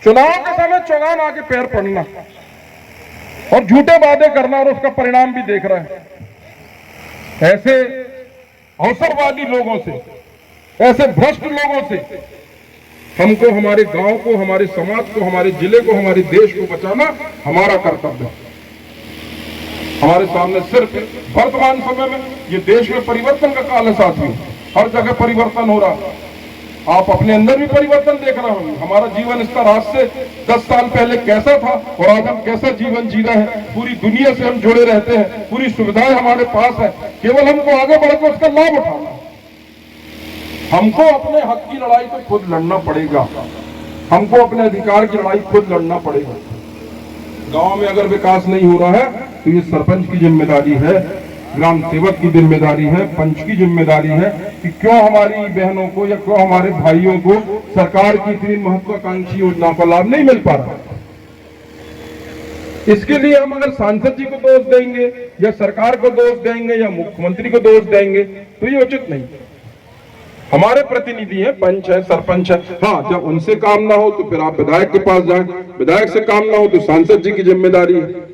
चुनाव के समय चौगान आके पैर पड़ना और झूठे वादे करना और उसका परिणाम भी देख रहे हैं। ऐसे अवसरवादी लोगों से, ऐसे भ्रष्ट लोगों से हमको, हमारे गांव को, हमारे समाज को, हमारे जिले को, हमारे देश को बचाना हमारा कर्तव्य है। हमारे सामने सिर्फ वर्तमान समय में ये देश में परिवर्तन का काल है साथियों, हर जगह परिवर्तन हो रहा है। आप अपने अंदर भी परिवर्तन देख रहे होंगे। हमारा जीवन स्तर आज से 10 साल पहले कैसा था और आज हम कैसा जीवन जी रहे हैं। पूरी दुनिया से हम जुड़े रहते हैं, पूरी सुविधाएं हमारे पास है, केवल हमको आगे बढ़कर उसका लाभ उठाना। हमको अपने हक की लड़ाई तो खुद लड़ना पड़ेगा, हमको अपने अधिकार की लड़ाई खुद लड़ना पड़ेगा। गांव में अगर विकास नहीं हो रहा है तो ये सरपंच की जिम्मेदारी है, ग्राम सेवक की जिम्मेदारी है, पंच की जिम्मेदारी है कि क्यों हमारी बहनों को या क्यों हमारे भाइयों को सरकार की इतनी महत्वाकांक्षी योजनाओं का लाभ नहीं मिल पा रहा। इसके लिए हम अगर सांसद जी को दोष देंगे या सरकार को दोष देंगे या मुख्यमंत्री को दोष देंगे तो ये उचित नहीं। हमारे प्रतिनिधि हैं, पंच है, सरपंच है। हाँ, जब उनसे काम ना हो तो फिर आप विधायक के पास जाएं, विधायक से काम ना हो तो सांसद जी की जिम्मेदारी है।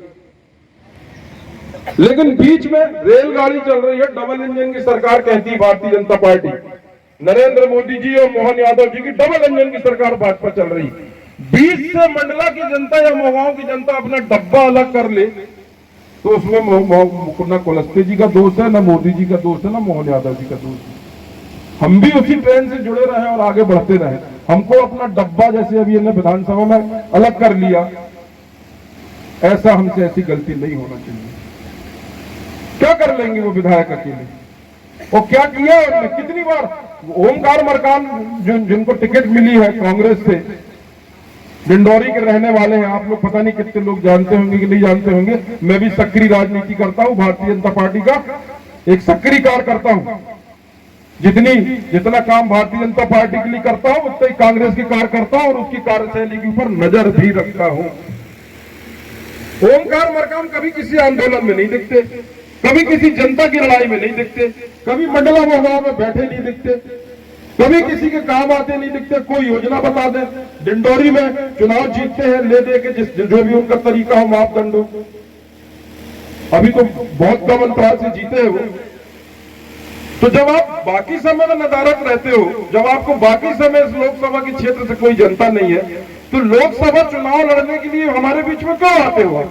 लेकिन बीच में रेलगाड़ी चल रही है, डबल इंजन की सरकार कहती है भारतीय जनता पार्टी। नरेंद्र मोदी जी और मोहन यादव जी की डबल इंजन की सरकार भाजपा चल रही। बीच से मंडला की जनता या मोगांव की जनता अपना डब्बा अलग कर ले तो उसमें न कुलस्ते जी का दोष है, न मोदी जी का दोष है, न मोहन यादव जी का दोष है। हम भी उसी ट्रेन से जुड़े रहे और आगे बढ़ते रहे। हमको अपना डब्बा जैसे अभी इन्हें विधानसभा में अलग कर लिया, ऐसा हमसे ऐसी गलती नहीं होना चाहिए। क्या कर लेंगे वो विधायक अकेले? वो क्या किया उन्होंने? कितनी बार ओमकार मरकाम जिनको टिकट मिली है कांग्रेस से, डिंडौरी के रहने वाले हैं। आप लोग पता नहीं कितने लोग जानते होंगे कि नहीं जानते होंगे। मैं भी सक्रिय राजनीति करता हूं, भारतीय जनता पार्टी का एक सक्रिय कार्यकर्ता हूं। जितना काम भारतीय जनता पार्टी के लिए करता हूं उतना ही कांग्रेस के कार्यकर्ता और उसकी कार्यशैली के ऊपर नजर भी रखता हूं। ओमकार मरकाम कभी किसी आंदोलन में नहीं दिखते, कभी किसी जनता की लड़ाई में नहीं दिखते, कभी मंडला मोहगांव में बैठे नहीं दिखते, कभी किसी के काम आते नहीं दिखते। कोई योजना बता दे, डिंडौरी में चुनाव जीतते हैं ले दे के जो भी उनका तरीका हो, मापदंड हो। अभी तो बहुत कम अंतराल से जीते हैं वो। तो जब आप बाकी समय में नदारत रहते हो, जब आपको बाकी समय इस लोकसभा के क्षेत्र से कोई जनता नहीं है, तो लोकसभा चुनाव लड़ने के लिए हमारे बीच में क्यों आते हो?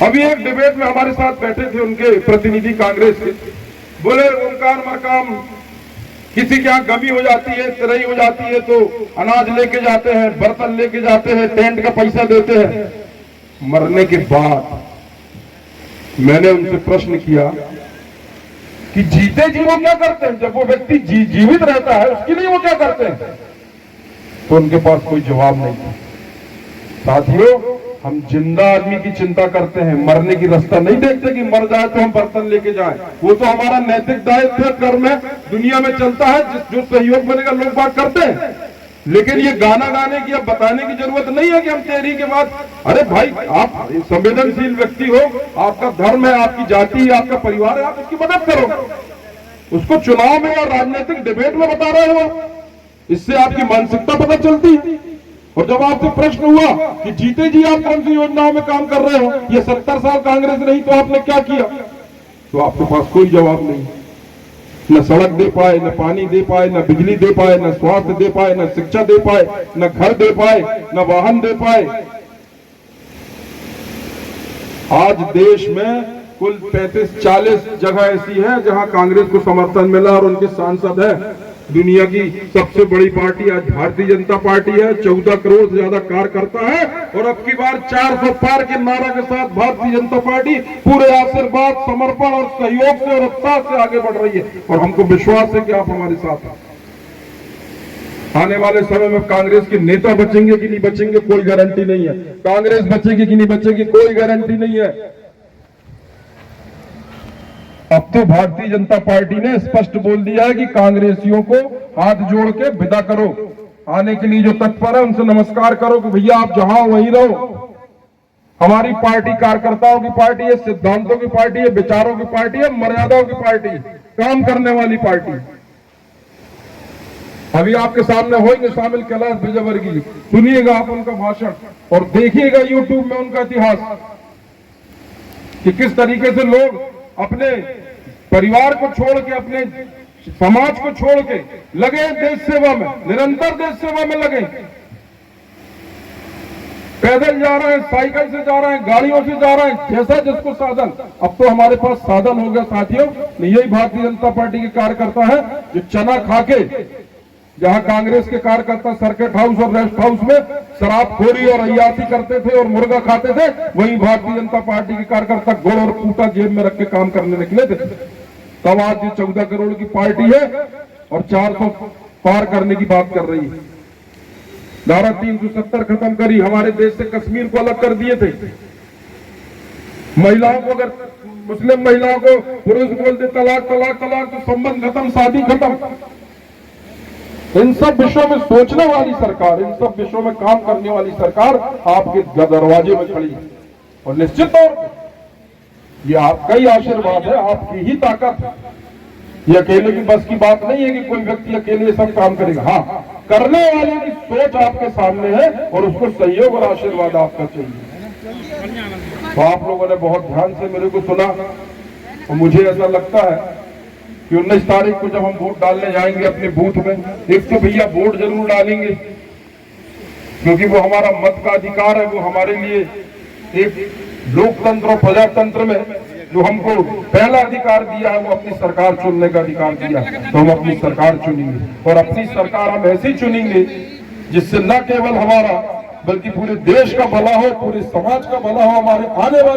अभी एक डिबेट में हमारे साथ बैठे थे उनके प्रतिनिधि कांग्रेस के, बोले ओमकार मरकाम किसी के यहाँ गमी हो जाती है, तिरई हो जाती है तो अनाज लेके जाते हैं, बर्तन लेके जाते हैं, टेंट का पैसा देते हैं। मरने के बाद मैंने उनसे प्रश्न किया कि जीते जी वो क्या करते हैं? जब वो व्यक्ति जीवित रहता है उसके लिए वो क्या करते हैं? तो उनके पास कोई जवाब नहीं था। साथियों, हम जिंदा आदमी की चिंता करते हैं, मरने की रास्ता नहीं देखते कि मर जाए तो हम बर्तन लेके जाएं। वो तो हमारा नैतिक दायित्व है, कर्म है, दुनिया में चलता है, जो सहयोग बनेगा लोग बात करते हैं। लेकिन ये गाना गाने की या बताने की जरूरत नहीं है कि हम तेरी के बाद, अरे भाई आप संवेदनशील व्यक्ति हो, आपका धर्म है, आपकी जाति है, आपका परिवार है, आप उसकी मदद करो। उसको चुनाव में और राजनीतिक डिबेट में बता रहे हो, इससे आपकी मानसिकता पता चलती। और जब आपसे प्रश्न हुआ कि जीते जी आप कौन सी योजनाओं में काम कर रहे हो, ये 70 साल कांग्रेस रही तो आपने क्या किया, तो आपके पास कोई जवाब नहीं। न सड़क दे पाए, न पानी दे पाए, न बिजली दे पाए, न स्वास्थ्य दे पाए, न शिक्षा दे पाए, न घर दे पाए, न वाहन दे पाए। आज देश में कुल 35-40 जगह ऐसी है जहां कांग्रेस को समर्थन मिला और उनके सांसद है। दुनिया की सबसे बड़ी पार्टी आज भारतीय जनता पार्टी है, 14 करोड़ से ज्यादा कार्यकर्ता है और अब की बार 400 पार के नारा के साथ भारतीय जनता पार्टी पूरे आशीर्वाद, समर्पण और सहयोग से और उत्साह से आगे बढ़ रही है। और हमको विश्वास है कि आप हमारे साथ हैं। आने वाले समय में कांग्रेस के नेता बचेंगे कि नहीं बचेंगे कोई गारंटी नहीं है, कांग्रेस बचेगी कि नहीं बचेगी कोई गारंटी नहीं है। अब तो भारतीय जनता पार्टी ने स्पष्ट बोल दिया है कि कांग्रेसियों को हाथ जोड़ के विदा करो। आने के लिए जो तत्पर है उनसे नमस्कार करो कि भैया आप जहां वहीं रहो। हमारी पार्टी कार्यकर्ताओं की पार्टी है, सिद्धांतों की पार्टी है, विचारों की पार्टी है, मर्यादाओं की पार्टी, काम करने वाली पार्टी। अभी आपके सामने होंगे शामिल कैलाश विजयवर्गीय, सुनिएगा आप उनका भाषण और देखिएगा यूट्यूब में उनका इतिहास कि किस तरीके से लोग अपने परिवार को छोड़ के, अपने समाज को छोड़ के लगे देश सेवा में, निरंतर देश सेवा में लगे। पैदल जा रहे हैं, साइकिल से जा रहे हैं, गाड़ियों से जा रहे हैं, जैसा जिसको साधन। अब तो हमारे पास साधन हो गया साथियों। यही भारतीय जनता पार्टी के कार्यकर्ता है जो चना खा के, जहां कांग्रेस के कार्यकर्ता सर्किट हाउस और रेस्ट हाउस में शराबखोरी और अय्यासी करते थे और मुर्गा खाते थे, वहीं भारतीय जनता पार्टी के कार्यकर्ता गुड़ और पूटा जेब में रख के काम करने निकले थे। तब आज ये 14 करोड़ की पार्टी है और 400 पार करने की बात कर रही है। धारा 370 खत्म करी, हमारे देश से कश्मीर को अलग कर दिए थे। महिलाओं को, अगर मुस्लिम महिलाओं को पुरुष बोलते तलाक तलाक तलाक तो संबंध खत्म, शादी खत्म। इन सब विषयों में सोचने वाली सरकार, इन सब विषयों में काम करने वाली सरकार आपके दरवाजे में खड़ी है। और निश्चित तौर पर ये आपका ही आशीर्वाद है, आपकी ही ताकत है। ये अकेले की बस की बात नहीं है कि कोई व्यक्ति अकेले सब काम करेगा। हाँ, करने वाले की सोच आपके सामने है और उसको सहयोग और आशीर्वाद आपका चाहिए। तो आप लोगों ने बहुत ध्यान से मेरे को सुना और मुझे ऐसा लगता है कि 19 तारीख को जब हम वोट डालने जाएंगे अपने बूथ में, एक तो भैया वोट जरूर डालेंगे, क्योंकि वो हमारा मत का अधिकार है। वो हमारे लिए एक लोकतंत्र और प्रजातंत्र में जो हमको पहला अधिकार दिया है, वो अपनी सरकार चुनने का अधिकार दिया। तो हम अपनी सरकार चुनेंगे और अपनी सरकार हम ऐसी चुनेंगे जिससे न केवल हमारा बल्कि पूरे देश का भला हो, पूरे समाज का भला हो, हमारे आने वाले